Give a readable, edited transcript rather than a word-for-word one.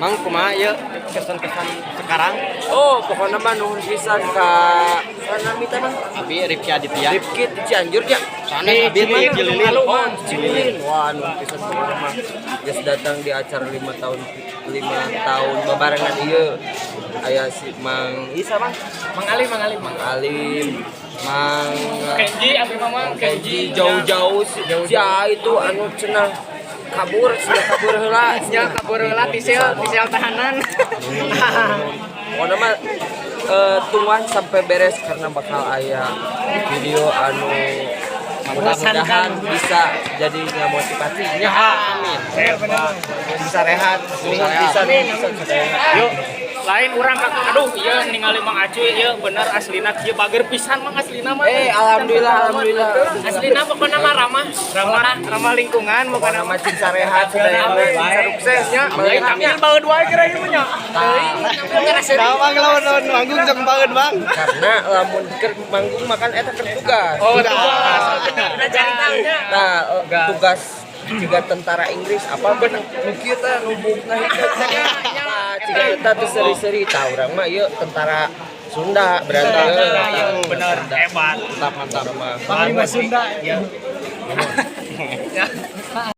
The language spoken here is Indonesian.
Mang kumaha ieu kesan-kesan sekarang? Oh, pokoknya mah nuhun pisan ka sanami teh mah. Abi Rifki Aditya. Rifki di Cianjur ya. Sana Abi mah Cililin. Oh, Cililin. Wah, nuhun pisan pokoknya mah. Geus datang di acara 5 tahun babarengan ieu. Aya si Mang Isa Mang. Mang Alim. Mang Alim. Mang Kenji, Abi Mamang, Kenji jauh-jauh si itu anu cenah kabur heula kabur heula tisil tahanan. Pokoknya mah tungguan sampai beres karena bakal aya video anu mudah-mudahan bisa jadi motivasinya. Amin. Bisa rehat. Yuk, lain orang aduh iya ningali Mang Aceh ieu bener aslina kieu bager pisan Mang aslina mah. Alhamdulillah. Aslina pokona mah ramah lingkungan pokona Pokoknya mah cinta rehat suksesnya. Ambil baeud wae kira ieu nya. Bang lawan manggung jeung banget, Bang. Karena lamun keur manggung makan eta keur tugas. Oh, tugas. Udah cari tahunya. Nah, tugas juga tentara Inggris apa bener nu kieu teh nu bukna hidup nah ciga eta teh seri-seri tah urang mah ieu tentara Sunda berarti Bener hebat. Mantap. mah Panglima Sunda.